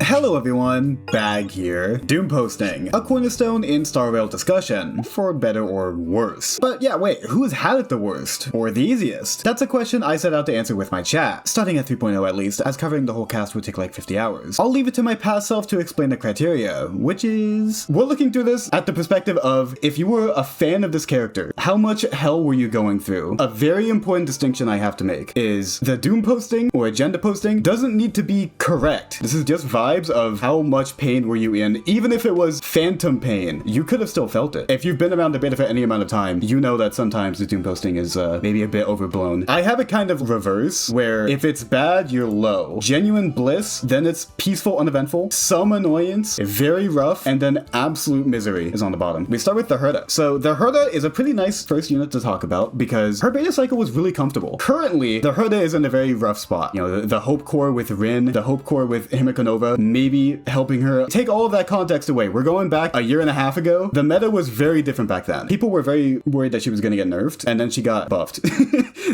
Hello everyone, Bag here. Doomposting, a cornerstone in Star Rail discussion, for better or worse. But yeah, wait, who's had it the worst? Or the easiest? That's a question I set out to answer with my chat, starting at 3.0 at least, as covering the whole cast would take like 50 hours. I'll leave it to my past self to explain the criteria, which is... We're looking through this at the perspective of, if you were a fan of this character, how much hell were you going through? A very important distinction I have to make is the Doomposting or agenda posting doesn't need to be correct. This is just vibes of how much pain were you in. Even if it was phantom pain, you could have still felt it. If you've been around the beta for any amount of time, you know that sometimes the Doomposting is maybe a bit overblown. I have it kind of reverse, where if it's bad, you're low. Genuine bliss, then it's peaceful, uneventful, some annoyance, very rough, and then absolute misery is on the bottom. We start with the Herta. So the Herta is a pretty nice first unit to talk about because her beta cycle was really comfortable. Currently, the Herta is in a very rough spot. You know, the Hope Core with Rin, the Hope Core with Himeko Nova, maybe helping her. Take all of that context away. We're going back a year and a half ago. The meta was very different back then. People were very worried that she was going to get nerfed, and then she got buffed.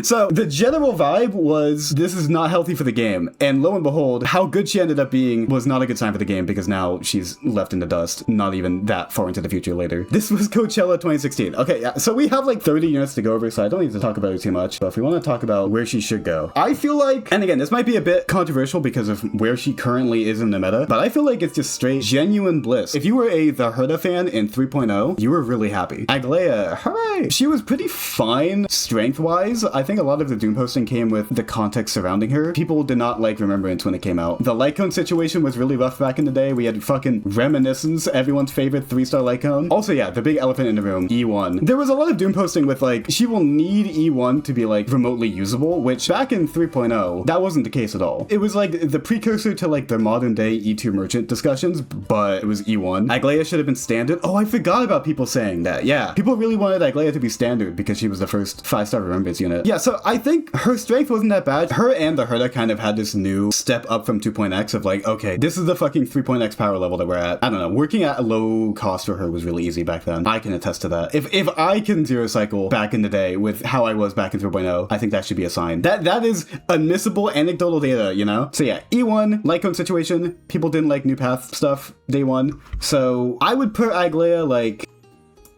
So the general vibe was, this is not healthy for the game. And lo and behold, how good she ended up being was not a good sign for the game because now she's left in the dust, not even that far into the future later. This was Coachella 2016. Okay, yeah, so we have like 30 units to go over, so I don't need to talk about it too much. But if we want to talk about where she should go, I feel like, and again, this might be a bit controversial because of where she currently is in the meta, but I feel like it's just straight genuine bliss. If you were the Herta fan in 3.0, you were really happy. Aglaea, hooray! She was pretty fine strength-wise. I think a lot of the Doomposting came with the context surrounding her. People did not like Remembrance when it came out. The Light Cone situation was really rough back in the day. We had fucking Reminiscence, everyone's favorite 3-star Light Cone. Also, yeah, the big elephant in the room, E1. There was a lot of Doomposting with like, she will need E1 to be like remotely usable, which back in 3.0, that wasn't the case at all. It was like the precursor to like the modern day E2 merchant discussions, but it was E1. Aglaea should have been standard. Oh, I forgot about people saying that. Yeah, people really wanted Aglaea to be standard because she was the first 5-star Remembrance unit. Yeah, so I think her strength wasn't that bad. Her and the Herta kind of had this new step up from 2.x of like, okay, this is the fucking 3.x power level that we're at. I don't know, working at a low cost for her was really easy back then. I can attest to that. If I can zero cycle back in the day with how I was back in 3.0, I think that should be a sign. That is admissible anecdotal data, you know? So yeah, E1, Light Cone situation, people didn't like new path stuff day one. So I would put Aglaea like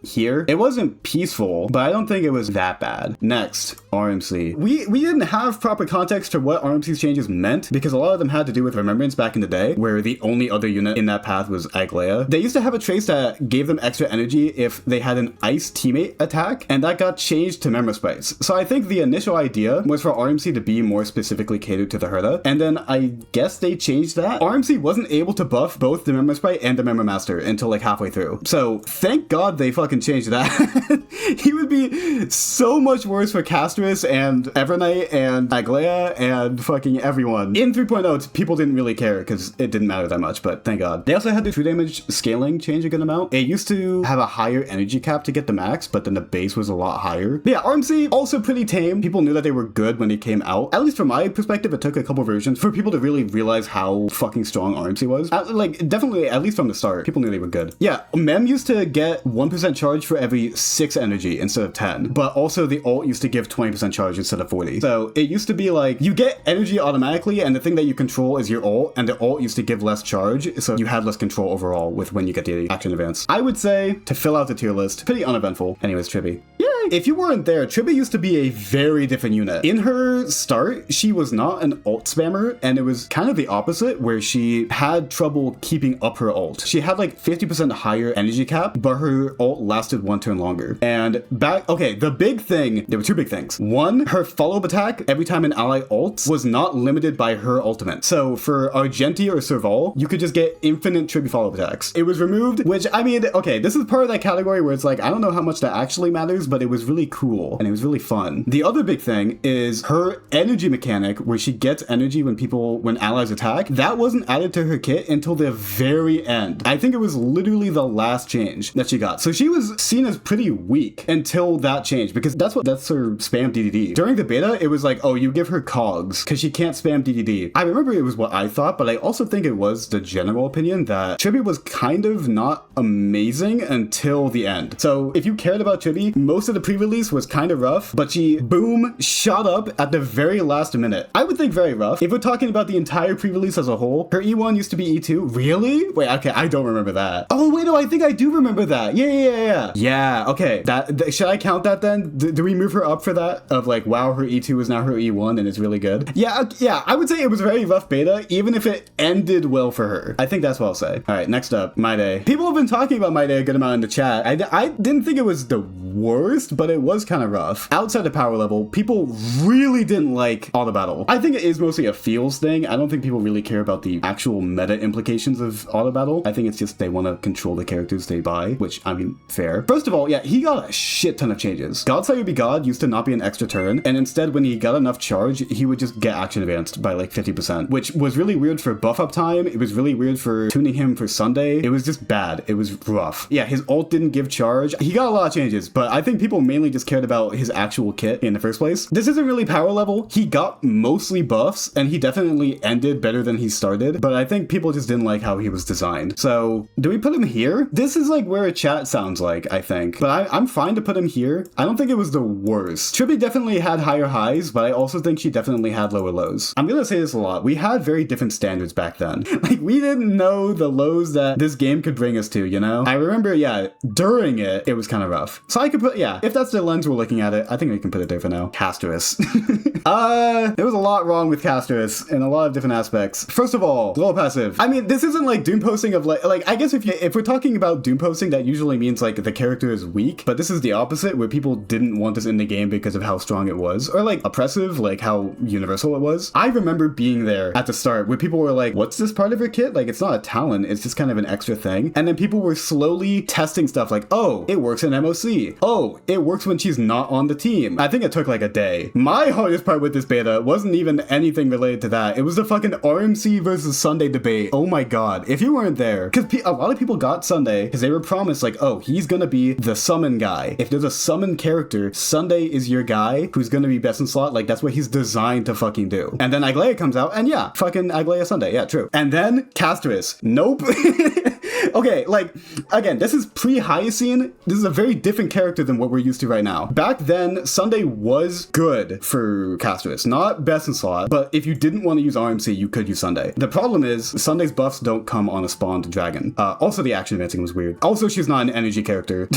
here. It wasn't peaceful, but I don't think it was that bad. Next, RMC. We didn't have proper context to what RMC's changes meant because a lot of them had to do with Remembrance back in the day, where the only other unit in that path was Aglaea. They used to have a trace that gave them extra energy if they had an ice teammate attack, and that got changed to Memorspice. So I think the initial idea was for RMC to be more specifically catered to the Herta, and then I guess they changed that. RMC wasn't able to buff both the Memorspite and the Memomaster until like halfway through. So thank God they fucking change that. He would be so much worse for Castorice and Evernight and Aglaea and fucking everyone. In 3.0, people didn't really care because it didn't matter that much, but thank God. They also had the true damage scaling change a good amount. It used to have a higher energy cap to get the max, but then the base was a lot higher. But yeah, RMC also pretty tame. People knew that they were good when they came out. At least from my perspective, it took a couple versions for people to really realize how fucking strong RMC was. Like, definitely, at least from the start, people knew they were good. Yeah, Mem used to get 1% charge for every 6 energy instead of 10, but also the ult used to give 20% charge instead of 40. So it used to be like, you get energy automatically, and the thing that you control is your ult, and the ult used to give less charge, so you had less control overall with when you get the action advance. I would say, to fill out the tier list, pretty uneventful. Anyways, Tribbie. Yay! If you weren't there, Tribbie used to be a very different unit. In her start, she was not an ult spammer, and it was kind of the opposite, where she had trouble keeping up her ult. She had like 50% higher energy cap, but her ult lasted 1 turn longer. And okay, the big thing, there were 2 big things. One, her follow-up attack every time an ally ults was not limited by her ultimate. So for Argenti or Serval, you could just get infinite Tribbie follow-up attacks. It was removed, which, I mean, okay, this is part of that category where it's like, I don't know how much that actually matters, but it was really cool and it was really fun. The other big thing is her energy mechanic, where she gets energy when allies attack. That wasn't added to her kit until the very end. I think it was literally the last change that she got. So she was seen as pretty weak until that changed, because that's her spam DDD. During the beta, it was like, oh, you give her cogs because she can't spam DDD. I remember it was what I thought, but I also think it was the general opinion that Tribbie was kind of not amazing until the end. So if you cared about Tribbie, most of the pre-release was kind of rough, but she, boom, shot up at the very last minute. I would think very rough. If we're talking about the entire pre-release as a whole, her E1 used to be E2. Really? Wait, okay, I don't remember that. Oh, wait, no, I think I do remember that. Yeah, okay. Should I count that then? Do we move her up for that? Of like, wow, her E2 is now her E1 and it's really good? Yeah, I would say it was a very rough beta, even if it ended well for her. I think that's what I'll say. All right, next up, Mydei. People have been talking about Mydei a good amount in the chat. I didn't think it was the worst, but it was kind of rough. Outside of power level, people really didn't like auto battle. I think it is mostly a feels thing. I don't think people really care about the actual meta implications of auto battle. I think it's just they want to control the characters they buy, which, I mean, fair. First of all, yeah, he got a shit ton of changes. God Saw You Be God used to not be an extra turn, and instead when he got enough charge, he would just get action advanced by like 50%, which was really weird for buff up time. It was really weird for tuning him for Sunday. It was just bad. It was rough. Yeah, his ult didn't give charge. He got a lot of changes, but I think people mainly just cared about his actual kit in the first place. This isn't really power level. He got mostly buffs, and he definitely ended better than he started, but I think people just didn't like how he was designed. So, do we put him here? This is like where a chat sounds like, I think. But I'm fine to put him here. I don't think it was the worst. Tribbie definitely had higher highs, but I also think she definitely had lower lows. I'm gonna say this a lot. We had very different standards back then. Like, we didn't know the lows that this game could bring us to, you know? I remember, yeah, during it was kind of rough. So I could put, yeah, if that's the lens we're looking at it, I think we can put it there for now. Castorice. There was a lot wrong with Castorice in a lot of different aspects. First of all, glow passive. I mean, this isn't like Doomposting of like I guess if we're talking about Doomposting, that usually means like the character is weak, but this is the opposite, where people didn't want this in the game because of how strong it was, or like oppressive, like how universal it was. I remember being there at the start where people were like, what's this part of her kit? Like, it's not a talent, it's just kind of an extra thing. And then people were slowly testing stuff like, oh, it works in MOC. Oh, it works when she's not on the team. I think it took like a day. My hardest part with this beta wasn't even anything related to that. It was the fucking RMC versus Sunday debate. Oh my god. If you weren't there, because a lot of people got Sunday because they were promised like, oh, he's gonna be the summon guy. If there's a summon character, Sunday is your guy who's gonna be best in slot. Like, that's what he's designed to fucking do. And then Aglaea comes out, and yeah, fucking Aglaea Sunday. Yeah, true. And then Castorice. Nope. Okay, like, again, this is pre-Hyacine. This is a very different character than what we're used to right now. Back then, Sunday was good for Castorice. Not best in slot, but if you didn't want to use RMC, you could use Sunday. The problem is, Sunday's buffs don't come on a spawned dragon. Also, the action advancing was weird. Also, she's not an energy character.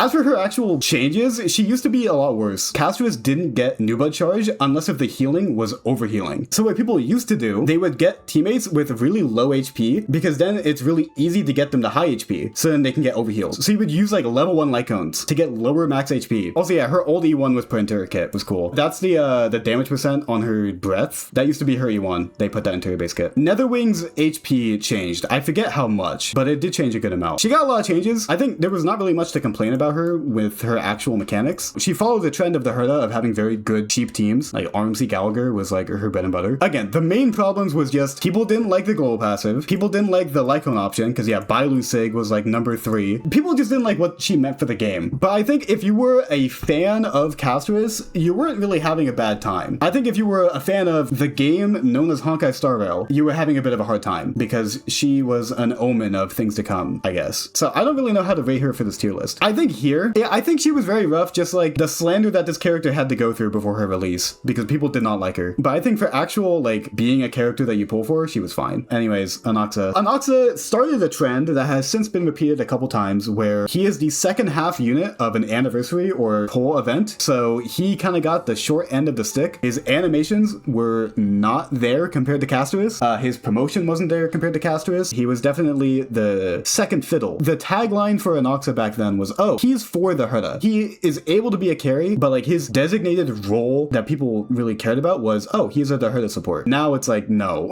As for her actual changes, she used to be a lot worse. Castorice didn't get new blood charge unless if the healing was overhealing. So what people used to do, they would get teammates with really low HP, because then it's really easy to get them to high HP, so then they can get overheals. So you would use like level 1 light cones to get lower max HP. Also, yeah, her old E1 was put into her kit. It was cool. That's the damage percent on her breath. That used to be her E1. They put that into her base kit. Netherwing's HP changed. I forget how much, but it did change a good amount. She got a lot of changes. I think there was not really much to complain about her with her actual mechanics. She followed the trend of the Herta of having very good cheap teams. Like RMC Gallagher was like her bread and butter. Again, the main problems was just people didn't like the global passive. People didn't like the Lycone option, because yeah, Bailu Sig was like number 3. People just didn't like what she meant for the game. But I think if you were a fan of Castorice, you weren't really having a bad time. I think if you were a fan of the game known as Honkai Star Rail, you were having a bit of a hard time, because she was an omen of things to come, I guess. So I don't really know how to rate her for this tier list. I think here, yeah, I think she was very rough, just like the slander that this character had to go through before her release, because people did not like her. But I think for actual, like, being a character that you pull for, she was fine. Anyways, Anaxa. Anaxa started a trend that has since been repeated a couple times, where he is the second half unit of an anniversary or whole event. So he kind of got the short end of the stick. His animations were not there compared to Castorice. His promotion wasn't there compared to Castorice. He was definitely the second fiddle. The tagline for Anaxa back then was, oh, he's for the Herta. He is able to be a carry, but like his designated role that people really cared about was, oh, he's a Herta support. Now it's like, no.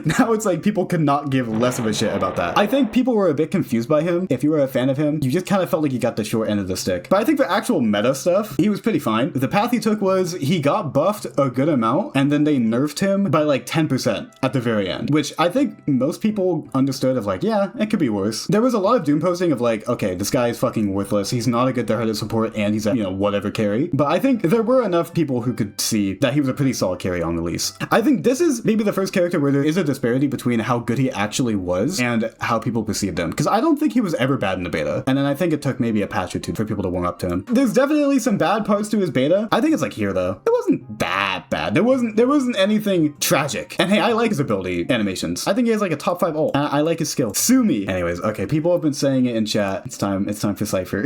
Now it's like people could not give less of a shit about that. I think people were a bit confused by him. If you were a fan of him, you just kind of felt like he got the short end of the stick. But I think for actual meta stuff, he was pretty fine. The path he took was he got buffed a good amount, and then they nerfed him by like 10% at the very end, which I think most people understood of like, yeah, it could be worse. There was a lot of Doomposting of like, okay, this guy is fucking worthless. He's not a good Herta support, and he's a, you know, whatever carry. But I think there were enough people who could see that he was a pretty solid carry on release. I think this is maybe the first character where there is a disparity between how good he actually was and how people perceived him. Because I don't think he was ever bad in the beta. And then I think it took maybe a patch or two for people able to warm up to him. There's definitely some bad parts to his beta. I think it's like here though. It wasn't that bad. There wasn't anything tragic. And hey, I like his ability animations. I think he has like a top 5 ult. I like his skill. Sue me. Anyways, okay, people have been saying it in chat. It's time for Cipher.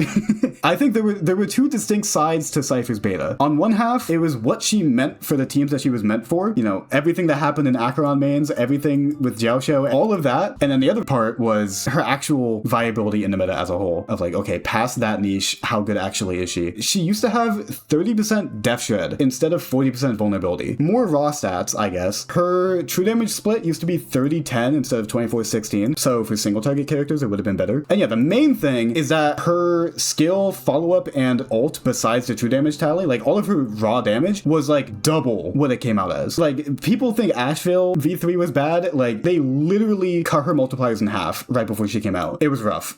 I think there were two distinct sides to Cipher's beta. On one half, it was what she meant for the teams that she was meant for. You know, everything that happened in Acheron mains, everything with Jiaoxiao, all of that. And then the other part was her actual viability in the meta as a whole. Of like, okay, past that niche, how good actually is she? She used to have 30% Death Shred instead of 40% vulnerability. More raw stats, I guess. Her true damage split used to be 30-10 instead of 24-16. So for single target characters, it would have been better. And yeah, the main thing is that her skill, follow-up, and ult, besides the true damage tally, like all of her raw damage was like double what it came out as. Like, people think Ashveil V3 was bad. Like, they literally cut her multipliers in half right before she came out. It was rough.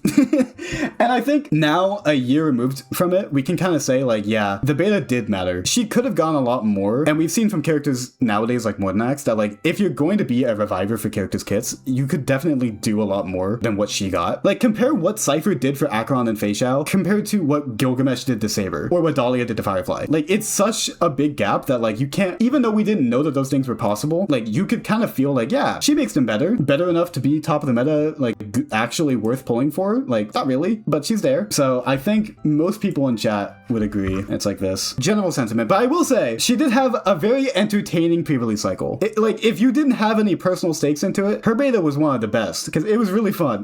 And I think now, a year removed from it, we can kind of say like, yeah, the beta did matter. She could have gone a lot more. And we've seen from characters nowadays like Mortenax that like, if you're going to be a reviver for characters' kits, you could definitely do a lot more than what she got. Like, compare what Cipher did for Acheron and Feixiao compared to what Gilgamesh did to Saber or what Dahlia did to Firefly. Like, it's such a big gap that like, you can't, even though we didn't know that those things were possible, like you could kind of feel like, yeah, she makes them better enough to be top of the meta, like actually worth pulling for. Like, not really, but she's there. So I think most people in chat would agree. It's like this general sentiment. But I will say, she did have a very entertaining pre-release cycle. Like, if you didn't have any personal stakes into it, her beta was one of the best because it was really fun.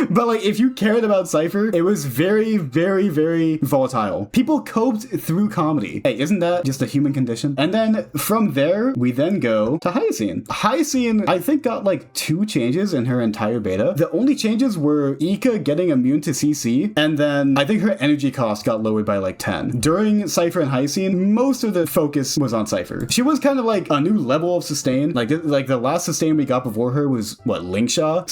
But like, if you cared about Cipher, it was very, very, very volatile. People coped through comedy. Hey, isn't that just a human condition? And then from there, we then go to Hyacine. Hyacine, I think, got like 2 changes in her entire beta. The only changes were Ika getting immune to CC, and then I think her energy cost got lowered by like 10. During Cipher and Hyacine, most of the focus was on Cipher. She was kind of like a new level of sustain. Like the last sustain we got before her was, what, Linkshaw?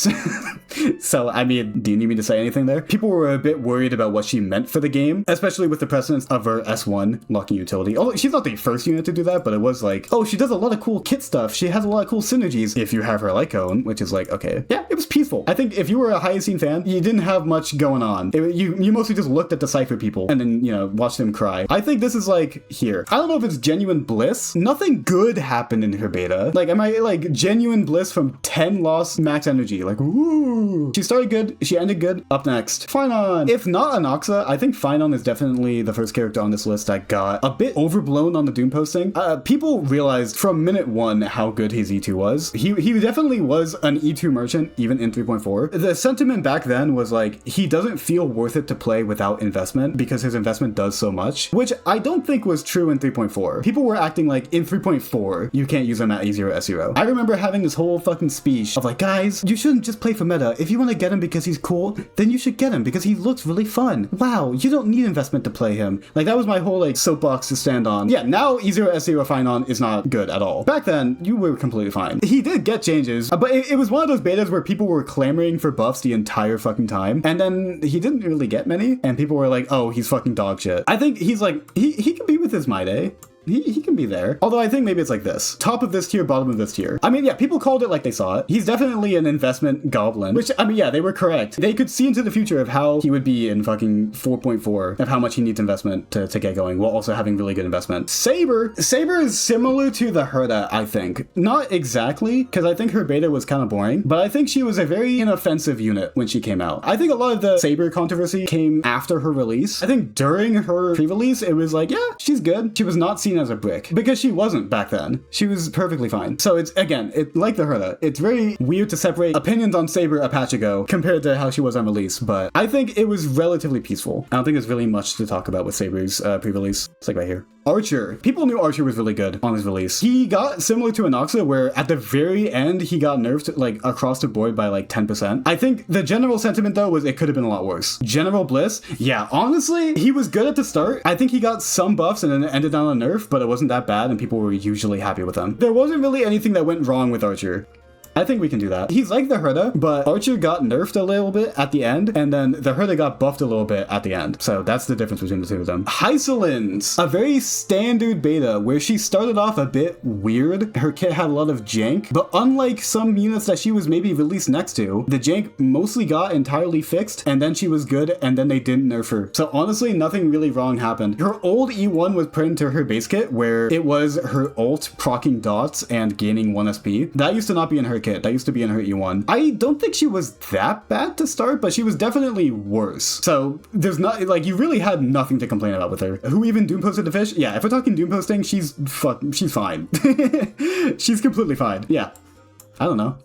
So, I mean, do you need me to say anything there? People were a bit worried about what she meant for the game, especially with the precedence of her S1 locking utility. Although she's not the first unit to do that, but it was like, oh, she does a lot of cool kit stuff. She has a lot of cool synergies if you have her Lycone, which is like, okay. Yeah, it was peaceful. I think if you were a Hyacine fan, you didn't have much going on. You mostly just looked at the Cipher people and then, you know, watched them cry. I think this is like here. I don't know if it's genuine bliss. Nothing good happened in her beta. Like, am I like genuine bliss from 10 lost max energy? Like, woo! She started good. She ended good. Up next, Phainon. If not Anaxa, I think Phainon is definitely the first character on this list that got a bit overblown on the Doomposting. People realized from minute 1 how good his E2 was. He definitely was an E2 merchant, even in 3.4. The sentiment back then was like, he doesn't feel worth it to play without investment because his investment does so much, which I don't think was true in 3.4. People were acting like in 3.4, you can't use him at E0, S0. I remember having this whole fucking speech of like, guys, you shouldn't just play for meta. If you want to get him because he's cool, then you should get him because he looks really fun. Wow, you don't need investment to play him. Like, that was my whole like soapbox to stand on. Yeah, now E0, S0 Phainon is not good at all. Back then, you were completely fine. He did get changes, but it was one of those betas where people were clamoring for buffs the entire fucking time, and then he didn't really get many, and people were like, oh, he's fucking dog shit. I think he's like, he can be with his Mydei. He can be there. Although I think maybe it's like this. Top of this tier, bottom of this tier. I mean, yeah, people called it like they saw it. He's definitely an investment goblin, which, I mean, yeah, they were correct. They could see into the future of how he would be in fucking 4.4, of how much he needs investment to get going, while also having really good investment. Saber is similar to the Herta, I think. Not exactly, because I think her beta was kind of boring, but I think she was a very inoffensive unit when she came out. I think a lot of the Saber controversy came after her release. I think during her pre-release, it was like, yeah, she's good. She was not seen as a brick because she wasn't back then. She was perfectly fine. So it's, again, like the Herta, it's very weird to separate opinions on Saber a patch ago compared to how she was on release, but I think it was relatively peaceful. I don't think there's really much to talk about with Saber's pre-release. It's like right here. Archer. People knew Archer was really good on his release. He got similar to Anaxa, where at the very end, he got nerfed like across the board by like 10%. I think the general sentiment though was it could have been a lot worse. General Bliss, yeah, honestly, he was good at the start. I think he got some buffs and then it ended on a nerf, but it wasn't that bad and people were usually happy with him. There wasn't really anything that went wrong with Archer. I think we can do that. He's like the Herta, but Archer got nerfed a little bit at the end, and then the Herta got buffed a little bit at the end. So that's the difference between the two of them. Hysilens, a very standard beta where she started off a bit weird. Her kit had a lot of jank, but unlike some units that she was maybe released next to, the jank mostly got entirely fixed, and then she was good, and then they didn't nerf her. So honestly, nothing really wrong happened. Her old E1 was put into her base kit, where it was her ult proccing dots and gaining 1 SP. That used to not be in her kit. That used to be in her E1. I don't think she was that bad to start, but she was definitely worse. So there's not, like, you really had nothing to complain about with her. Who even doomposted the fish? Yeah, if we're talking doomposting, she's fine. She's completely fine. Yeah. I don't know.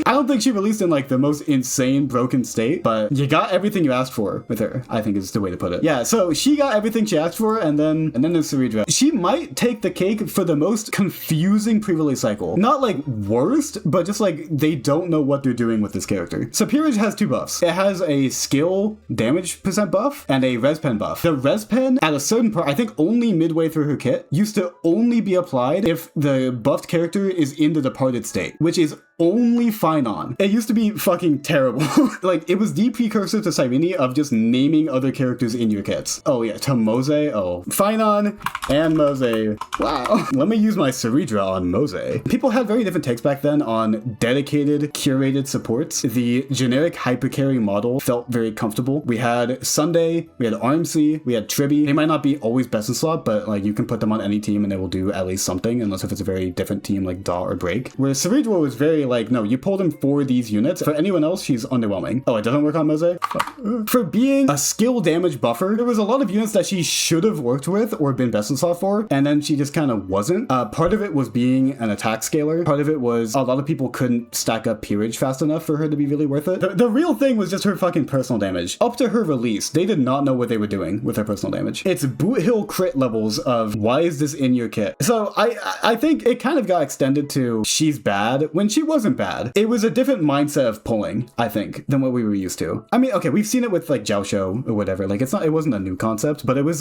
I don't think she released in like the most insane broken state, but you got everything you asked for with her, I think is the way to put it. Yeah, so she got everything she asked for, and then there's Cerydra. She might take the cake for the most confusing pre-release cycle. Not like worst, but just like they don't know what they're doing with this character. So Peerage has 2 buffs. It has a skill damage % buff and a res pen buff. The res pen at a certain part, I think only midway through her kit, used to only be applied if the buffed character is in the departed state, which is only Phainon. It used to be fucking terrible. Like, it was the precursor to Cyrene of just naming other characters in your kits. Oh yeah, to Mydei. Oh, Phainon and Mydei. Wow. Let me use my Cerydra on Mydei. People had very different takes back then on dedicated, curated supports. The generic hypercarry model felt very comfortable. We had Sunday, we had RMC, we had Tribbie. They might not be always best in slot, but like you can put them on any team and they will do at least something, unless if it's a very different team like Daw or Break. Where Cerydra was very like, no, you pulled him for these units. For anyone else, she's underwhelming. Oh, it doesn't work on Mydei? For being a skill damage buffer, there was a lot of units that she should have worked with or been best in slot for, and then she just kind of wasn't. Part of it was being an attack scaler. Part of it was a lot of people couldn't stack up Peerage fast enough for her to be really worth it. The real thing was just her fucking personal damage. Up to her release, they did not know what they were doing with her personal damage. It's boot hill crit levels of why is this in your kit? So I think it kind of got extended to she's bad when she wasn't bad. It was a different mindset of pulling, I think, than what we were used to. I mean, okay, we've seen it with like Jiao Shou or whatever. Like it wasn't a new concept, but it was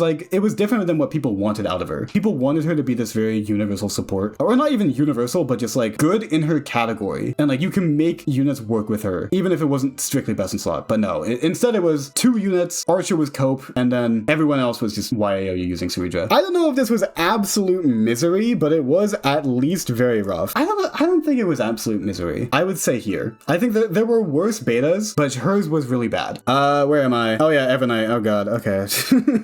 different than what people wanted out of her. People wanted her to be this very universal support, or not even universal, but just like good in her category. And like you can make units work with her, even if it wasn't strictly best in slot. But no, instead it was 2 units, Archer was Cope, and then everyone else was just, why are you using Cerydra? I don't know if this was absolute misery, but it was at least very rough. I don't think it was absolute misery. I would say here. I think that there were worse betas, but hers was really bad. Where am I? Oh yeah, Evernight. Oh god, okay.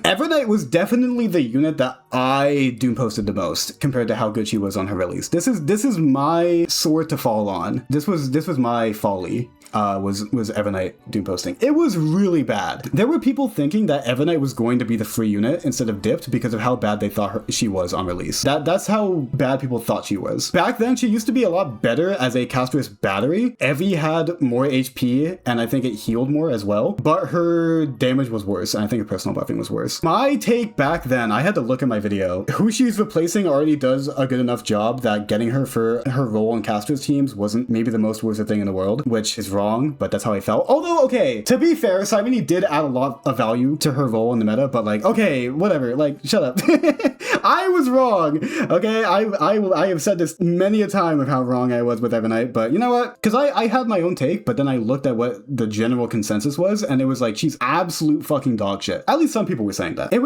Evernight was definitely the unit that I doomposted the most compared to how good she was on her release. This is my sword to fall on. This was my folly. Was Evernight doomposting. It was really bad. There were people thinking that Evernight was going to be the free unit instead of dipped because of how bad they thought she was on release. That's how bad people thought she was. Back then, she used to be a lot better as a Castorice battery. Evie had more HP, and I think it healed more as well, but her damage was worse, and I think her personal buffing was worse. My take back then, I had to look at my video. Who she's replacing already does a good enough job that getting her for her role on Castorice teams wasn't maybe the most worth it thing in the world, which is wrong, but that's how I felt. Although, okay, to be fair, Cyrene did add a lot of value to her role in the meta, but like, okay, whatever, like, shut up. I was wrong, okay? I have said this many a time of how wrong I was with Evernight, but you know what? Because I had my own take, but then I looked at what the general consensus was, and it was like, she's absolute fucking dog shit. At least some people were saying that. It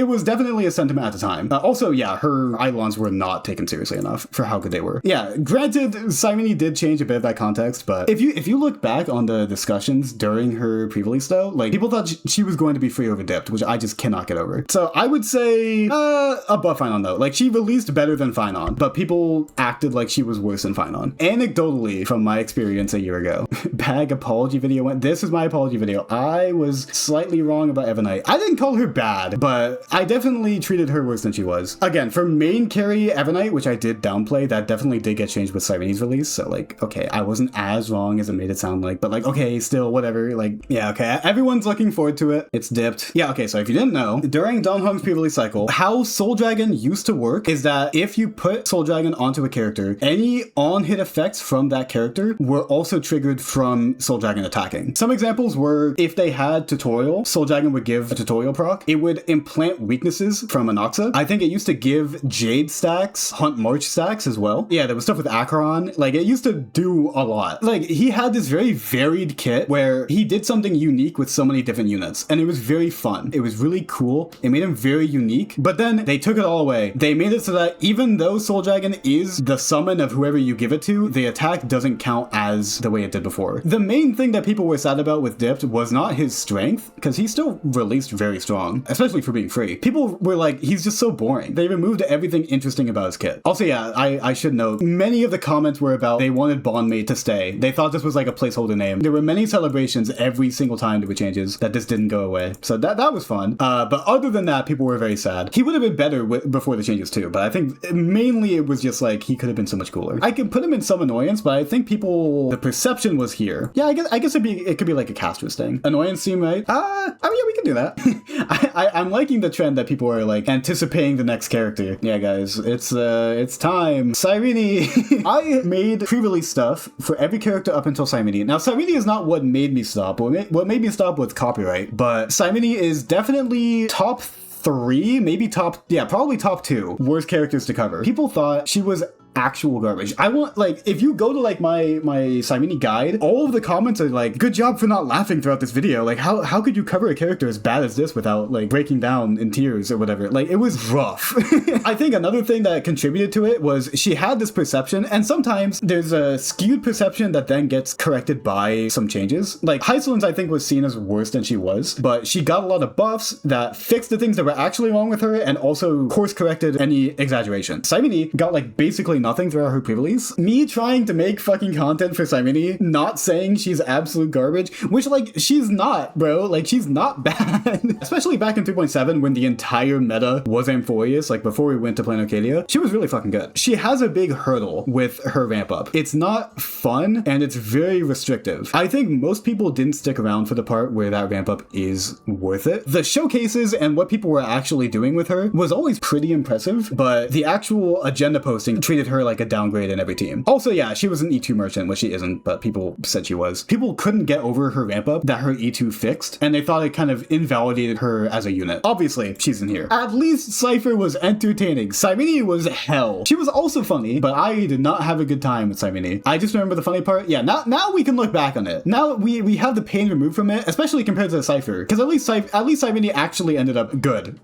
was definitely a sentiment at the time. Also, yeah, her Eidolons were not taken seriously enough for how good they were. Yeah, granted, Cyrene did change a bit of that context, but if you look back on the discussions during her pre-release though, like, people thought she was going to be free over dipped, which I just cannot get over. So I would say above Phainon though. Like, she released better than Phainon, but people acted like she was worse than Phainon. Anecdotally, from my experience a year ago, Bag apology video went, this is my apology video. I was slightly wrong about Evernight. I didn't call her bad, but I definitely treated her worse than she was. Again, for main carry Evernight, which I did downplay, that definitely did get changed with Cyrene's release. So like, okay, I wasn't as wrong as it made it sound sound like, but like, okay, still, whatever. Like, yeah, okay. Everyone's looking forward to it. It's dipped. Yeah, okay, so if you didn't know, during Don Hong's pre-release cycle, how Soul Dragon used to work is that if you put Soul Dragon onto a character, any on-hit effects from that character were also triggered from Soul Dragon attacking. Some examples were if they had tutorial, Soul Dragon would give a tutorial proc. It would implant weaknesses from Anaxa. I think it used to give Jade stacks, Hunt March stacks as well. Yeah, there was stuff with Acheron. Like, it used to do a lot. Like, he had this very varied kit where he did something unique with so many different units, and it was very fun. It was really cool. It made him very unique, but then they took it all away. They made it so that even though Soul Dragon is the summon of whoever you give it to, the attack doesn't count as the way it did before. The main thing that people were sad about with Dipped was not his strength, because he still released very strong, especially for being free. People were like, he's just so boring. They removed everything interesting about his kit. Also, yeah, I should note, many of the comments were about they wanted Bondmate to stay. They thought this was like a placeholder name. There were many celebrations every single time there were changes that this didn't go away. So that was fun. But other than that, people were very sad. He would have been better before the changes too, but I think mainly it was just like he could have been so much cooler. I could put him in some annoyance, but I think people, the perception was here. Yeah, I guess it could be like a Castorice thing. Annoyance seem right? I mean, yeah, we can do that. I'm liking the trend that people are like anticipating the next character. Yeah, guys, it's time. Cyrene. I made pre-release stuff for every character up until Cyrene. Now, Cyrene is not what made me stop. What made me stop was copyright, but Cyrene is definitely top 3, maybe probably top 2 worst characters to cover. People thought she was actual garbage. I want, like, if you go to like my Cyrene guide, all of the comments are like, good job for not laughing throughout this video. Like, how could you cover a character as bad as this without like breaking down in tears or whatever? Like, it was rough. I think another thing that contributed to it was she had this perception, and sometimes there's a skewed perception that then gets corrected by some changes. Like, Hysilens, I think, was seen as worse than she was, but she got a lot of buffs that fixed the things that were actually wrong with her and also course corrected any exaggeration. Cyrene got like basically nothing throughout her pre-release. Me trying to make fucking content for Cyrene, not saying she's absolute garbage, which, like, she's not, bro. Like, she's not bad. Especially back in 3.7 when the entire meta was Amphoreus, like before we went to Plan Arcadia, she was really fucking good. She has a big hurdle with her ramp up. It's not fun and it's very restrictive. I think most people didn't stick around for the part where that ramp up is worth it. The showcases and what people were actually doing with her was always pretty impressive, but the actual agenda posting treated her like a downgrade in every team. Also, yeah, she was an E2 merchant, which she isn't, but people said she was. People couldn't get over her ramp up that her E2 fixed, and they thought it kind of invalidated her as a unit. Obviously, she's in here. At least Cipher was entertaining. Cyrene was hell. She was also funny, but I did not have a good time with Cyrene. I just remember the funny part. Yeah, now we can look back on it. Now we have the pain removed from it, especially compared to the Cipher, because at least Cyrene actually ended up good.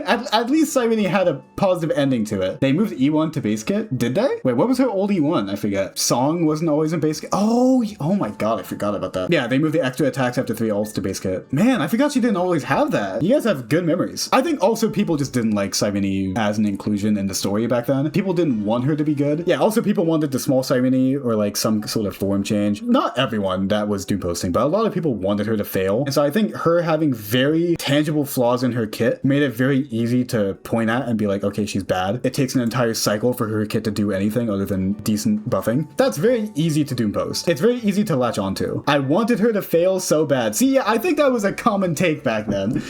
at least Cyrene had a positive ending to it. They moved E1 to base kit? Did they? Wait, what was her old E1? I forget. Song wasn't always in base kit. Oh my god, I forgot about that. Yeah, they moved the extra attacks after 3 ults to base kit. Man, I forgot she didn't always have that. You guys have good memories. I think also people just didn't like Cyrene as an inclusion in the story back then. People didn't want her to be good. Yeah, also people wanted the small Cyrene or like some sort of form change. Not everyone that was Doomposting, but a lot of people wanted her to fail. And so I think her having very tangible flaws in her kit made it very easy to point at and be like, okay, she's bad. It takes an entire cycle for her kit to do anything other than decent buffing. That's very easy to Doompost. It's very easy to latch onto. I wanted her to fail so bad. See, yeah, I think that was a common take back then.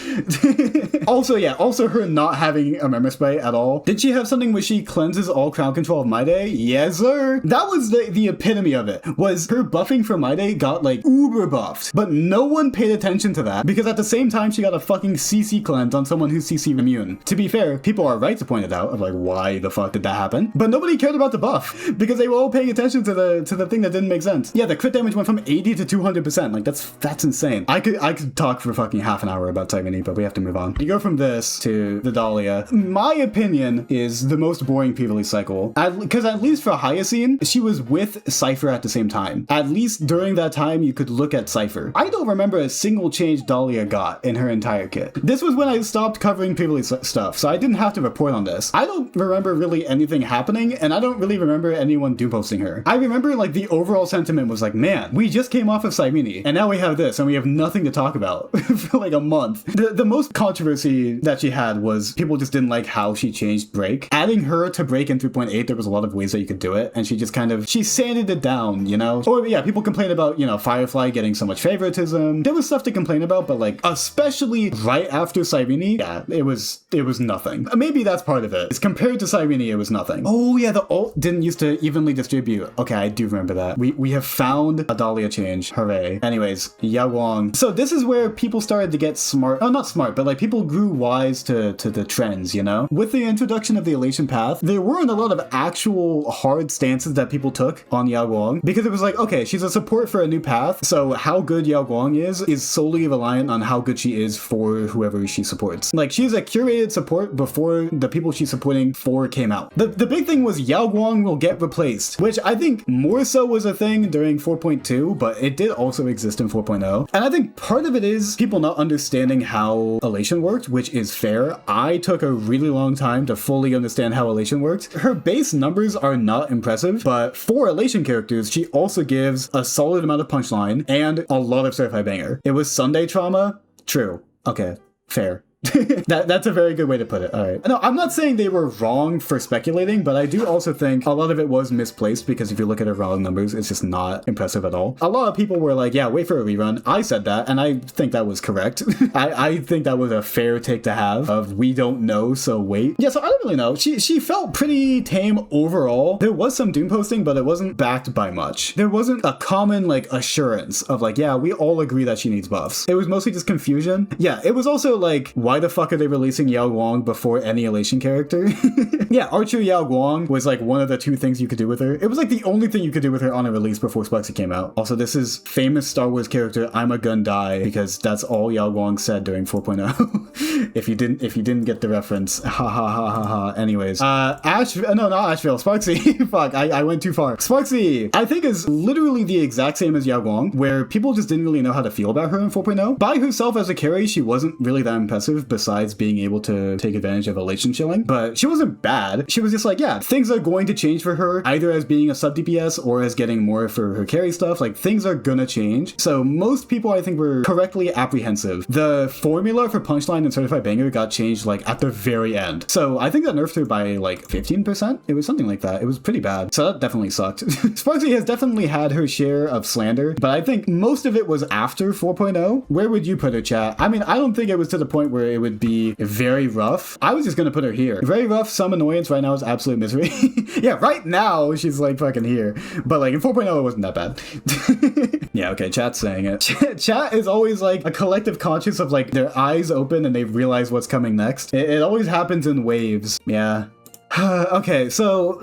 Also her not having a memory spray at all. Did she have something where she cleanses all crowd control of Mydei? Yes, sir. That was the epitome of it. Was her buffing for Mydei got like uber buffed, but no one paid attention to that because at the same time she got a fucking CC cleanse on someone who's CC immune. To be fair, people are right to point it out of like, why the fuck did that happen? But nobody cared about the buff because they were all paying attention to the thing that didn't make sense. Yeah, the crit damage went from 80 to 200%. Like that's insane. I could talk for fucking half an hour about Cyrene, but we have to move on. You go from this to the Dahlia. My opinion is the most boring pre-release cycle. Because at least for Hyacine, she was with Cipher at the same time. At least during that time, you could look at Cipher. I don't remember a single change Dahlia got in her entire kit. This was when I stopped covering pre-release stuff, so I didn't have to report on this. I don't remember really anything happening, and I don't really remember anyone doomposting her. I remember like the overall sentiment was like, man, we just came off of Cyrene, and now we have this, and we have nothing to talk about for like a month. The most controversy that she had was people just didn't like how she changed Break. Adding her to Break in 3.8, there was a lot of ways that you could do it, and she just kind of, she sanded it down, you know? Or yeah, people complain about, you know, Firefly getting so much favoritism. There was stuff to complain about, but like, especially right after Cyrene, yeah, it was nothing. Maybe that's part of it. It's compared to Cyrene, it was nothing. Oh yeah, the ult didn't used to evenly distribute. Okay, I do remember that. We have found a Dahlia change. Hooray. Anyways, Yao Guang. So this is where people started to get smart. Oh, not smart, but like people grew wise to the trends, you know? With the introduction of the Elation Path, there weren't a lot of actual hard stances that people took on Yao Guang, because it was like, okay, she's a support for a new path, so how good Yao Guang is solely reliant on how good she is for whoever she supports. Like, she's a curated support before the people she's supporting for came out. The big thing was Yao Guang will get replaced, which I think more so was a thing during 4.2, but it did also exist in 4.0. And I think part of it is people not understanding how Elation worked, which is fair. I took a really long time to fully understand how Elation worked. Her base numbers are not impressive, but for Elation characters, she also gives a solid amount of punchline and a lot of certified banger. It was Sunday trauma? True. Okay, fair. That's a very good way to put it. All right. No, I'm not saying they were wrong for speculating, but I do also think a lot of it was misplaced, because if you look at her raw numbers, it's just not impressive at all. A lot of people were like, yeah, wait for a rerun. I said that, and I think that was correct. I think that was a fair take to have of we don't know, so wait. Yeah, so I don't really know. She felt pretty tame overall. There was some doomposting, but it wasn't backed by much. There wasn't a common like assurance of like, yeah, we all agree that she needs buffs. It was mostly just confusion. Yeah, it was also like, why the fuck are they releasing Yao Guang before any Elation character? Yeah, Archer Yao Guang was like one of the two things you could do with her. It was like the only thing you could do with her on a release before Sparxie came out. Also, this is famous Star Wars character I'm a gun die, because that's all Yao Guang said during 4.0. if you didn't get the reference, ha ha ha ha ha. Anyways, not Ashveil, Sparxie. Fuck, I went too far. Sparxie, I think, is literally the exact same as Yao Guang, where people just didn't really know how to feel about her in 4.0. By herself as a carry, she wasn't really that impressive, besides being able to take advantage of Elation chilling, but she wasn't bad. She was just like, yeah, things are going to change for her, either as being a sub DPS or as getting more for her carry stuff. Like, things are gonna change. So most people, I think, were correctly apprehensive. The formula for punchline and certified banger got changed like at the very end, so I think that nerfed her by like 15%. It was something like that. It was pretty bad, so that definitely sucked. Sparxie has definitely had her share of slander, but I think most of it was after 4.0. Where would you put her, chat? I mean, I don't think it was to the point where it would be very rough. I was just gonna put her here. Very rough, some annoyance. Right now is absolute misery. Yeah, right now she's like fucking here, but like in 4.0 it wasn't that bad. Yeah, okay, chat's saying it. Chat is always like a collective conscious of like their eyes open and they realize what's coming next. It always happens in waves. Yeah. Okay, so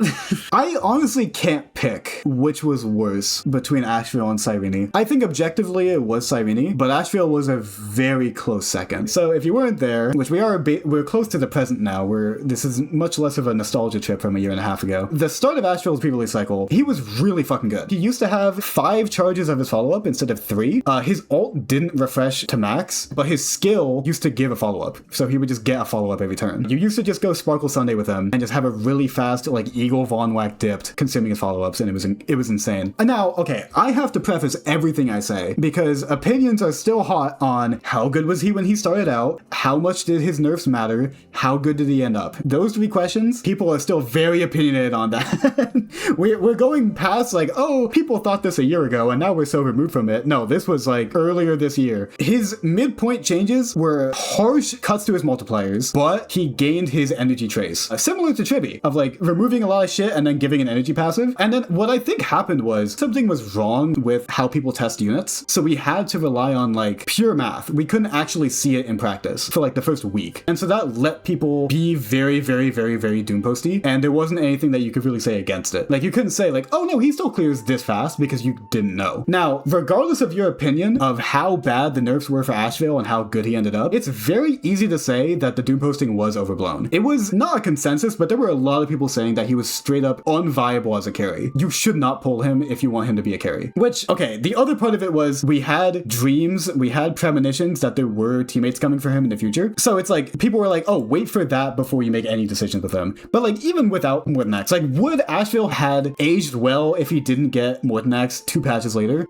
I honestly can't pick which was worse between Ashveil and Cyrene. I think objectively it was Cyrene, but Ashveil was a very close second. So if you weren't there, which we're close to the present now, this is much less of a nostalgia trip from a year and a half ago. The start of Ashveil's pre-release cycle, he was really fucking good. He used to have 5 charges of his follow-up instead of 3. His ult didn't refresh to max, but his skill used to give a follow-up. So he would just get a follow-up every turn. You used to just go Sparkle Sunday with him and just have a really fast like Eagle Von Whack dipped consuming his follow-ups, and it was insane. And now, okay, I have to preface everything I say because opinions are still hot on how good was he when he started out, how much did his nerfs matter, how good did he end up. Those 3 questions, people are still very opinionated on that. We're going past like, oh, people thought this a year ago and now we're so removed from it. No, this was like earlier this year. His midpoint changes were harsh cuts to his multipliers, but he gained his energy trace. Similar to Tribbie, of like removing a lot of shit and then giving an energy passive. And then what I think happened was something was wrong with how people test units. So we had to rely on like pure math. We couldn't actually see it in practice for like the first week. And so that let people be very, very, very, very doomposty. And there wasn't anything that you could really say against it. Like you couldn't say like, oh no, he still clears this fast because you didn't know. Now, regardless of your opinion of how bad the nerfs were for Ashveil and how good he ended up, it's very easy to say that the doomposting was overblown. It was not a consensus, but there there were a lot of people saying that he was straight up unviable as a carry. You should not pull him if you want him to be a carry. Which, okay, the other part of it was we had dreams, we had premonitions that there were teammates coming for him in the future. So it's like, people were like, oh, wait for that before you make any decisions with him. But like, even without Mortenax, like, would Ashveil had aged well if he didn't get Mortenax 2 patches later?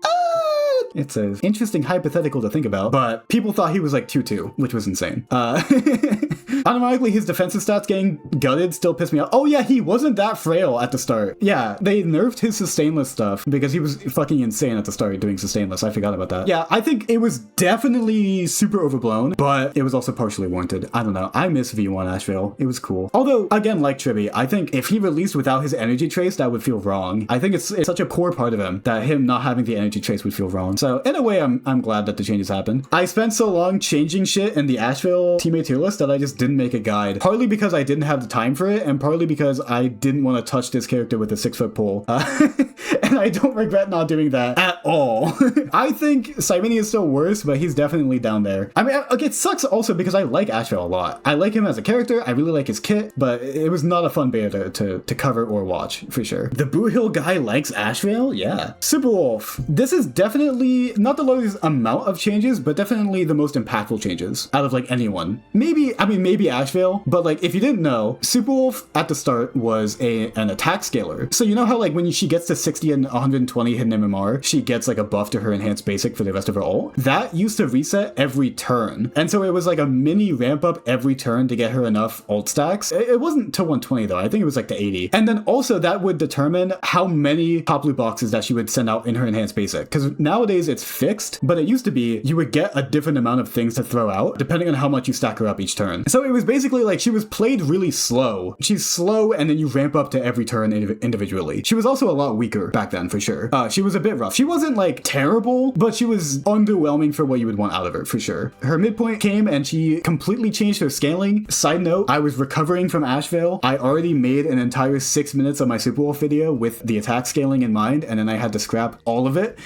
It's an interesting hypothetical to think about, but people thought he was like 2-2, which was insane. Unironically, his defensive stats getting gutted still pissed me off. Oh yeah, he wasn't that frail at the start. Yeah, they nerfed his sustainless stuff because he was fucking insane at the start doing sustainless. I forgot about that. Yeah, I think it was definitely super overblown, but it was also partially warranted. I don't know. I miss V1 Ashveil. It was cool. Although, again, like Tribbie, I think if he released without his energy trace, that would feel wrong. I think it's such a core part of him that him not having the energy trace would feel wrong. So in a way, I'm glad that the changes happened. I spent so long changing shit in the Ashveil teammate tier list that I just didn't make a guide. Partly because I didn't have the time for it, and partly because I didn't want to touch this character with a 6-foot pole. And I don't regret not doing that at all. I think Cyrene is still worse, but he's definitely down there. I mean, okay, it sucks also because I like Ashveil a lot. I like him as a character, I really like his kit, but it was not a fun beta to cover or watch, for sure. The Boo Hill guy likes Ashveil? Yeah. Superwolf. This is definitely not the largest amount of changes, but definitely the most impactful changes out of like anyone. Maybe Ashveil, but like if you didn't know, Superwolf at the start was an attack scaler. So you know how like when she gets to 60 and 120 hidden MMR, she gets like a buff to her enhanced basic for the rest of her ult? That used to reset every turn. And so it was like a mini ramp up every turn to get her enough ult stacks. It wasn't to 120 though, I think it was like to 80. And then also that would determine how many top loot boxes that she would send out in her enhanced basic. Because nowadays it's fixed, but it used to be you would get a different amount of things to throw out depending on how much you stack her up each turn. So it was basically like she was played really slow. She's slow and then you ramp up to every turn individually. She was also a lot weaker back then for sure. She was a bit rough. She wasn't like terrible, but she was underwhelming for what you would want out of her for sure. Her midpoint came and she completely changed her scaling. Side note, I was recovering from Ashveil. I already made an entire 6 minutes of my Superwolf video with the attack scaling in mind, and then I had to scrap all of it.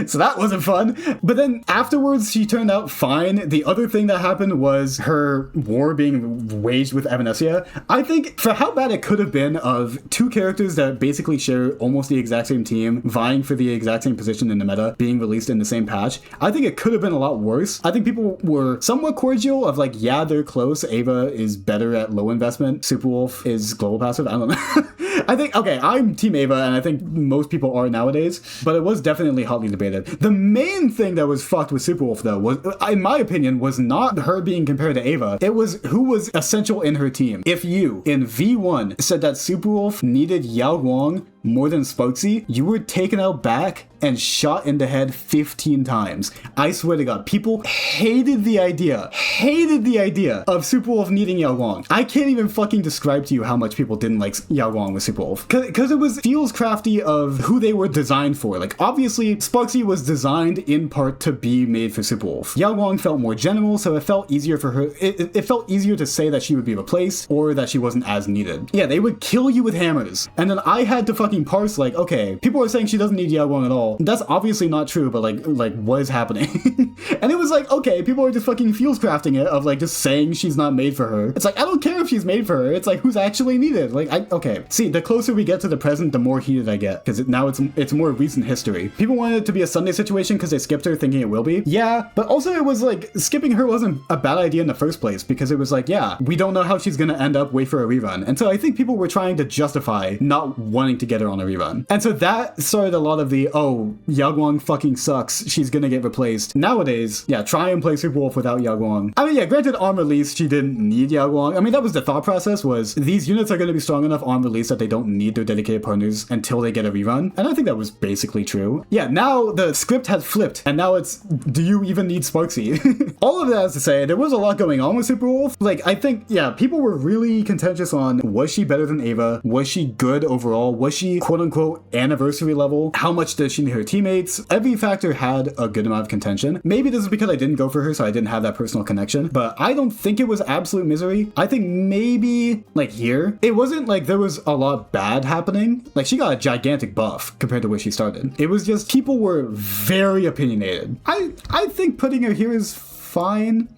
So that wasn't fun. But then afterwards, she turned out fine. The other thing that happened was her war being waged with Evanescia. I think for how bad it could have been of two characters that basically share almost the exact same team, vying for the exact same position in the meta, being released in the same patch, I think it could have been a lot worse. I think people were somewhat cordial of like, yeah, they're close. Ava is better at low investment. Superwolf is global passive. I don't know. I think, okay, I'm Team Ava, and I think most people are nowadays, but it was definitely hotly debated. The main thing that was fucked with Superwolf, though, was, in my opinion, was not her being compared to Ava. It was who was essential in her team. If you, in V1, said that Superwolf needed Yao Guang more than Sparxie, you were taken out back and shot in the head 15 times. I swear to God, people hated the idea of Superwolf needing Yao Guang. I can't even fucking describe to you how much people didn't like Yao Guang with Superwolf. Because it feels crafty of who they were designed for. Like, obviously, Sparxie was designed in part to be made for Superwolf. Yao Guang felt more general, so it felt easier for her. It felt easier to say that she would be replaced or that she wasn't as needed. Yeah, they would kill you with hammers. And then I had to fucking parse like, okay, people are saying she doesn't need Yao Guang at all. That's obviously not true, but like what is happening? And it was like, okay, people are just fucking feels crafting it of like just saying she's not made for her. It's like, I don't care if she's made for her. It's like, who's actually needed? Like, okay. See, the closer we get to the present, the more heated I get, because now it's more recent history. People wanted it to be a Sunday situation because they skipped her thinking it will be. Yeah, but also it was like, skipping her wasn't a bad idea in the first place, because it was like, yeah, we don't know how she's gonna end up, wait for a rerun. And so I think people were trying to justify not wanting to get her on a rerun. And so that started a lot of the, oh, Yao Guang fucking sucks, she's gonna get replaced. Nowadays, yeah, try and play Superwolf without Yao Guang. I mean, yeah, granted, on release, she didn't need Yao Guang. I mean, that was the thought process, was these units are gonna be strong enough on release that they don't need their dedicated partners until they get a rerun. And I think that was basically true. Yeah, now the script has flipped, and now it's, do you even need Sparxie? All of that is to say, there was a lot going on with Superwolf. Like, I think, yeah, people were really contentious on, was she better than Ava? Was she good overall? Was she, quote unquote, anniversary level? How much does she need her teammates? Every factor had a good amount of contention. Maybe this is because I didn't go for her, so I didn't have that personal connection, but I don't think it was absolute misery. I think maybe, like, here, it wasn't like there was a lot bad happening. Like, she got a gigantic buff compared to where she started. It was just, people were very opinionated. I think putting her here is fine.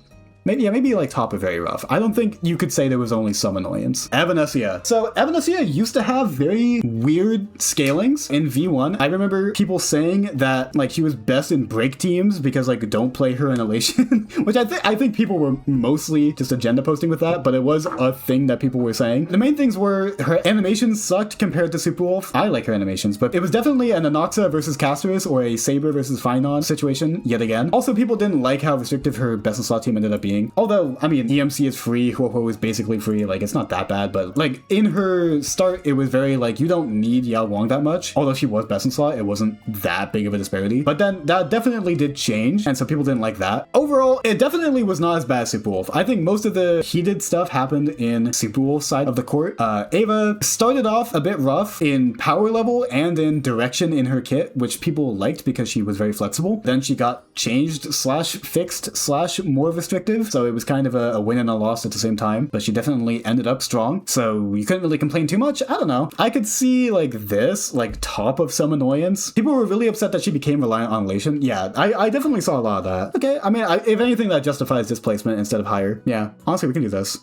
maybe like top of very rough. I don't think you could say there was only some annoyance. Evanescia. So Evanescia used to have very weird scalings in V1. I remember people saying that like she was best in break teams because like don't play her in Elation, which I think people were mostly just agenda posting with that, but it was a thing that people were saying. The main things were her animations sucked compared to Superwolf. I like her animations, but it was definitely an Anaxa versus Castorice or a Saber versus Phainon situation yet again. Also, people didn't like how restrictive her best in slot team ended up being. Although, I mean, EMC is free, Ho-Ho is basically free, like it's not that bad, but like in her start, it was very like you don't need Yao Guang that much. Although she was best in slot, it wasn't that big of a disparity. But then that definitely did change, and so people didn't like that. Overall, it definitely was not as bad as Superwolf. I think most of the heated stuff happened in Superwolf's side of the court. Ava started off a bit rough in power level and in direction in her kit, which people liked because she was very flexible. Then she got changed slash fixed slash more restrictive, so it was kind of a win and a loss at the same time, but she definitely ended up strong, so you couldn't really complain too much. I don't know. I could see like this, like top of some annoyance. People were really upset that she became reliant on Elation. Yeah, I definitely saw a lot of that. Okay, I mean, if anything, that justifies displacement instead of higher. Yeah, honestly, we can do this.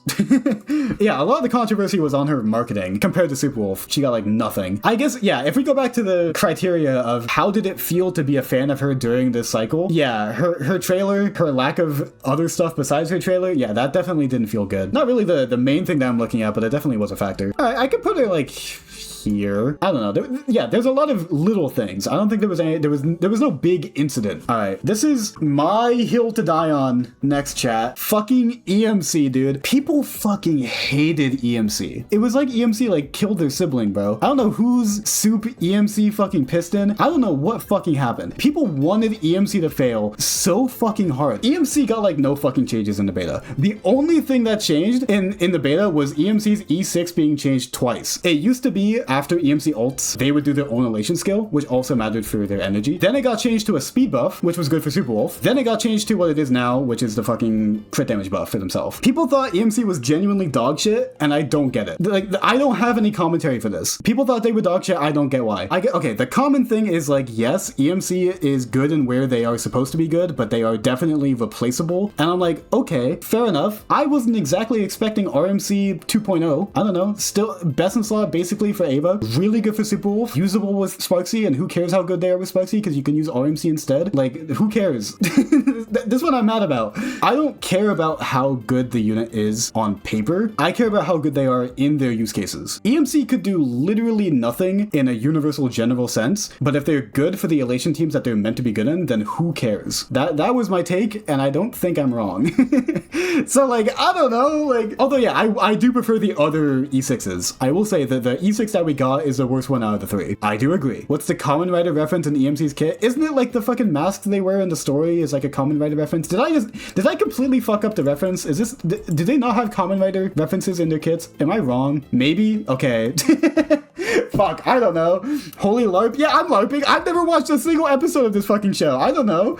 Yeah, a lot of the controversy was on her marketing compared to Superwolf. She got like nothing. I guess, yeah, if we go back to the criteria of how did it feel to be a fan of her during this cycle, yeah, her trailer, her lack of other stuff besides her trailer, yeah, that definitely didn't feel good. Not really the main thing that I'm looking at, but it definitely was a factor. All right, I could put her like here. I don't know. There's a lot of little things. I don't think there was no big incident. All right, this is my hill to die on. Next chat. Fucking EMC, dude. People fucking hated EMC. It was like EMC like killed their sibling, bro. I don't know who's soup EMC fucking piston. I don't know what fucking happened. People wanted EMC to fail so fucking hard. EMC got like no fucking changes in the beta. The only thing that changed in the beta was EMC's E6 being changed twice. It used to be after EMC ults, they would do their own Elation skill, which also mattered for their energy. Then it got changed to a speed buff, which was good for Superwolf. Then it got changed to what it is now, which is the fucking crit damage buff for themselves. People thought EMC was genuinely dog shit, and I don't get it. Like, I don't have any commentary for this. People thought they were dog shit, I don't get why. Okay, the common thing is like, yes, EMC is good in where they are supposed to be good, but they are definitely replaceable. And I'm like, okay, fair enough. I wasn't exactly expecting RMC 2.0. I don't know. Still, best in slot basically for Ava. Really good for Superwolf. Usable with Sparxie, and who cares how good they are with Sparxie because you can use RMC instead? Like, who cares? This is what I'm mad about. I don't care about how good the unit is on paper. I care about how good they are in their use cases. EMC could do literally nothing in a universal general sense, but if they're good for the Elation teams that they're meant to be good in, then who cares? That was my take, and I don't think I'm wrong. So like, I don't know, like, although yeah, I do prefer the other E6s. I will say that the E6 that we got is the worst one out of the three. I do agree. What's the Common Rider reference in EMC's kit? Isn't it like the fucking mask they wear in the story is like a Common Rider reference? Did I completely fuck up the reference? Is this, did they not have Common Rider references in their kits? Am I wrong? Maybe? Okay. Fuck, I don't know. Holy LARP? Yeah, I'm LARPing. I've never watched a single episode of this fucking show. I don't know.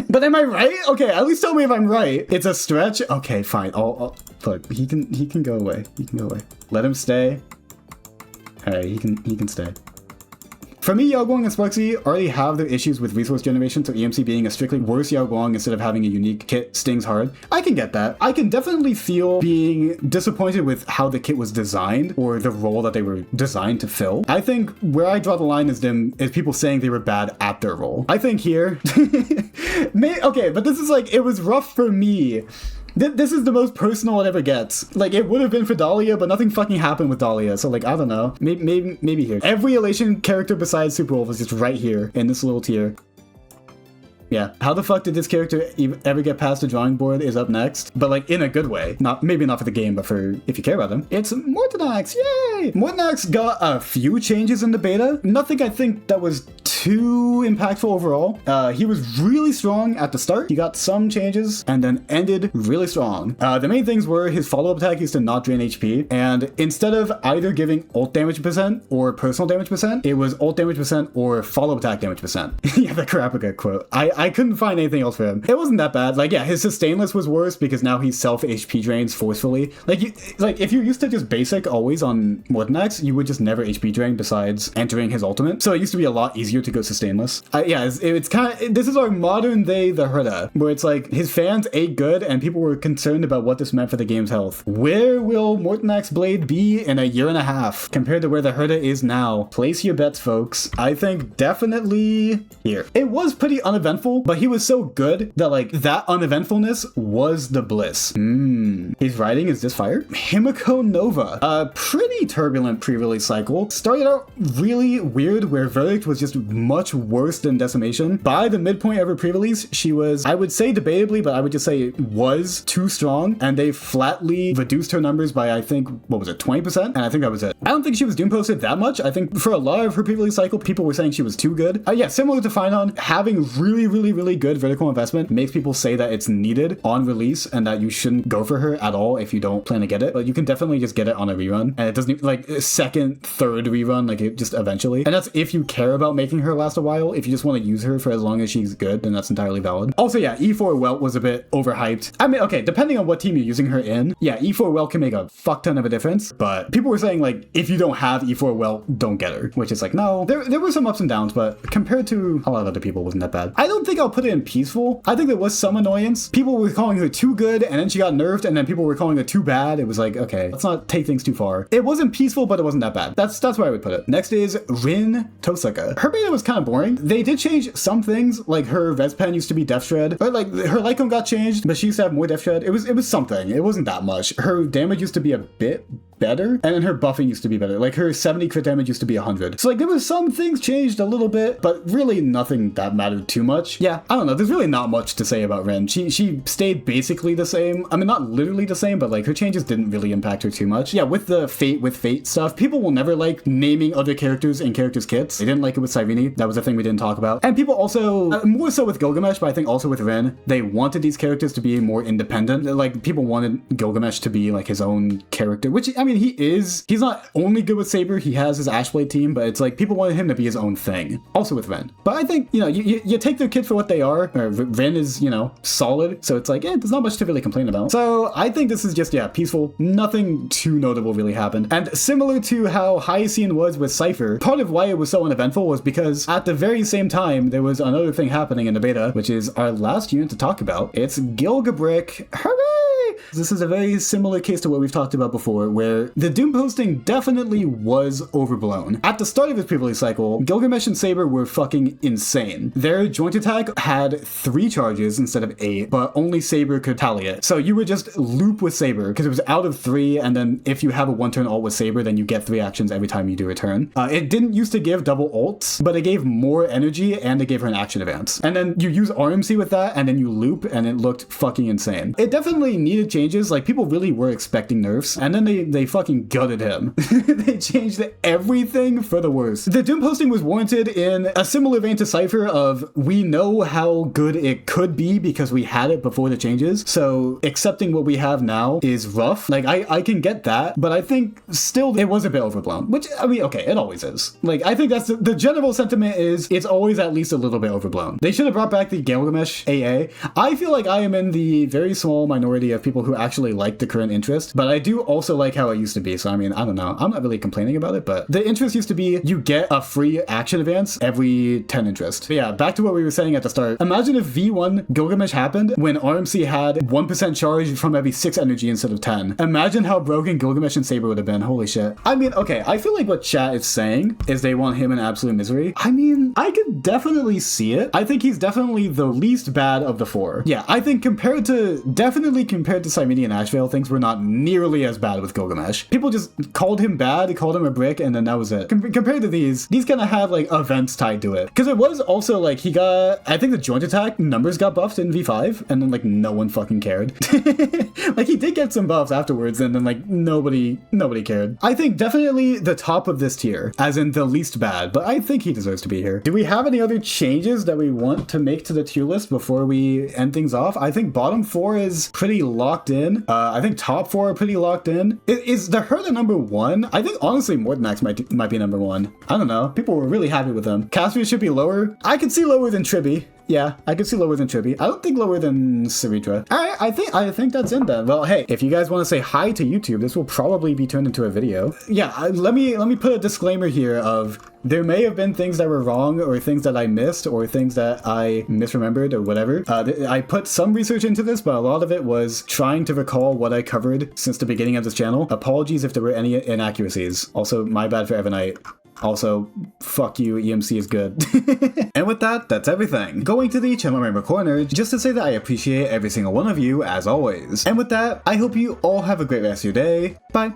But am I right? Okay, at least tell me if I'm right. It's a stretch? Okay, fine. Look, he can go away. He can go away. Let him stay. Alright, he can stay. For me, Yao Guang and Sparxie already have their issues with resource generation, so EMC being a strictly worse Yao Guang instead of having a unique kit stings hard. I can get that. I can definitely feel being disappointed with how the kit was designed or the role that they were designed to fill. I think where I draw the line is people saying they were bad at their role. I think here, okay, but this is like, it was rough for me. This is the most personal it ever gets. Like, it would have been for Dahlia, but nothing fucking happened with Dahlia. So, like, I don't know. Maybe here. Every Elation character besides Superwolf is just right here in this little tier. Yeah, how the fuck did this character ever get past the drawing board is up next, but like in a good way. Maybe not for the game, but for if you care about them. It's Mortenax, yay! Mortenax got a few changes in the beta. Nothing I think that was too impactful overall. He was really strong at the start. He got some changes and then ended really strong. The main things were his follow-up attack used to not drain HP, and instead of either giving ult damage percent or personal damage percent, it was ult damage percent or follow-up attack damage percent. Yeah, the Karapika quote. I couldn't find anything else for him. It wasn't that bad. Like, yeah, his sustainless was worse because now he self-HP drains forcefully. Like, if you used to just basic always on Mortenax, you would just never HP drain besides entering his ultimate. So it used to be a lot easier to to go sustainless. Yeah, it's kind of, this is our modern day the Herta, where it's like his fans ate good and people were concerned about what this meant for the game's health. Where will Mortenax Blade be in a year and a half compared to where the Herta is now? Place your bets, folks. I think definitely here. It was pretty uneventful, but he was so good that like that uneventfulness was the bliss. His writing is this fire. Himeko Nova, a pretty turbulent pre-release cycle. Started out really weird where Verdict was just much worse than Decimation. By the midpoint of her pre-release, she was, I would say debatably, but I would just say was too strong, and they flatly reduced her numbers by, I think, what was it, 20%? And I think that was it. I don't think she was Doomposted that much. I think for a lot of her pre-release cycle, people were saying she was too good. Yeah, similar to Phainon, having really good vertical investment makes people say that it's needed on release and that you shouldn't go for her at all if you don't plan to get it. But you can definitely just get it on a rerun, and it doesn't, like, second, third rerun, like, it just eventually. And that's if you care about making her last a while. If you just want to use her for as long as she's good, then that's entirely valid. Also, yeah, E4 Welt was a bit overhyped. I mean, okay, depending on what team you're using her in, yeah, E4 Welt can make a fuck ton of a difference, but people were saying, like, if you don't have E4 Welt, don't get her, which is like, no, there were some ups and downs, but compared to a lot of other people, wasn't that bad. I don't think I'll put it in peaceful. I think there was some annoyance. People were calling her too good, and then she got nerfed, and then people were calling her too bad. It was like, okay, let's not take things too far. It wasn't peaceful, but it wasn't that bad. That's where I would put it. Next is Rin Tohsaka. Her beta was kind of boring. They did change some things, like her res pen used to be Death Shred, but like her Lycon got changed, but she used to have more Death Shred. It was something. It wasn't that much. Her damage used to be a bit better, and then her buffing used to be better. Like her 70 crit damage used to be 100. So like there was some things changed a little bit, but really nothing that mattered too much. Yeah, I don't know. There's really not much to say about Rin. She stayed basically the same. I mean, not literally the same, but like her changes didn't really impact her too much. Yeah, with the Fate stuff, people will never like naming other characters in characters' kits. They didn't like it with Cyrene. That was a thing we didn't talk about. And people also, more so with Gilgamesh, but I think also with Rin, they wanted these characters to be more independent. Like people wanted Gilgamesh to be like his own character, which I mean, he's not only good with Saber, he has his Ashveil team, but it's like people wanted him to be his own thing. Also with Rin. But I think, you know, you take their kit for what they are. Rin is, you know, solid, so it's like, there's not much to really complain about. So I think this is just, yeah, peaceful. Nothing too notable really happened. And similar to how Hyacine was with Cipher, part of why it was so uneventful was because at the very same time, there was another thing happening in the beta, which is our last unit to talk about. It's Gilgabrick. Hooray! This is a very similar case to what we've talked about before, where the Doomposting definitely was overblown. At the start of his pre-release cycle, Gilgamesh and Saber were fucking insane. Their joint attack had 3 charges instead of 8, but only Saber could tally it. So you would just loop with Saber, because it was out of 3, and then if you have a 1-turn ult with Saber, then you get 3 actions every time you do a turn. It didn't used to give double ults, but it gave more energy, and it gave her an action advance. And then you use RMC with that, and then you loop, and it looked fucking insane. It definitely needed changes. Like, people really were expecting nerfs, and then they fucking gutted him. They changed everything for the worse. The Doomposting was warranted in a similar vein to Cipher of, we know how good it could be because we had it before the changes, so accepting what we have now is rough. Like, I can get that, but I think still it was a bit overblown, which, I mean, okay, it always is. Like, I think that's the general sentiment is it's always at least a little bit overblown. They should have brought back the Gilgamesh AA. I feel like I am in the very small minority of people who actually like the current interest, but I do also like how it used to be, so I mean, I don't know. I'm not really complaining about it, but the interest used to be you get a free action advance every 10 interest. But yeah, back to what we were saying at the start. Imagine if V1 Gilgamesh happened when RMC had 1% charge from every 6 energy instead of 10. Imagine how broken Gilgamesh and Saber would have been. Holy shit. I mean, okay, I feel like what chat is saying is they want him in absolute misery. I mean, I could definitely see it. I think he's definitely the least bad of the 4. Yeah, I think definitely compared to Cyrene and Ashveil, things were not nearly as bad with Gilgamesh. People just called him bad, called him a brick, and then that was it. Compared to these kind of have like events tied to it. Because it was also like he got, I think the joint attack numbers got buffed in V5, and then like no one fucking cared. Like he did get some buffs afterwards, and then like nobody cared. I think definitely the top of this tier, as in the least bad, but I think he deserves to be here. Do we have any other changes that we want to make to the tier list before we end things off? I think bottom 4 is pretty locked in. I think top 4 are pretty locked in. Is the Herta number 1? I think honestly Mortenax might be number 1. I don't know. People were really happy with him. Castorice should be lower. I could see lower than Tribbie. Yeah, I could see lower than Tribbie. I don't think lower than Cerydra. Alright, I think that's it then. Well, hey, if you guys want to say hi to YouTube, this will probably be turned into a video. Yeah, let me put a disclaimer here of there may have been things that were wrong, or things that I missed, or things that I misremembered, or whatever. I put some research into this, but a lot of it was trying to recall what I covered since the beginning of this channel. Apologies if there were any inaccuracies. Also, my bad for Evernight. Also, fuck you, EMC is good. And with that, that's everything. Going to the channel member corner, just to say that I appreciate every single one of you, as always. And with that, I hope you all have a great rest of your day. Bye.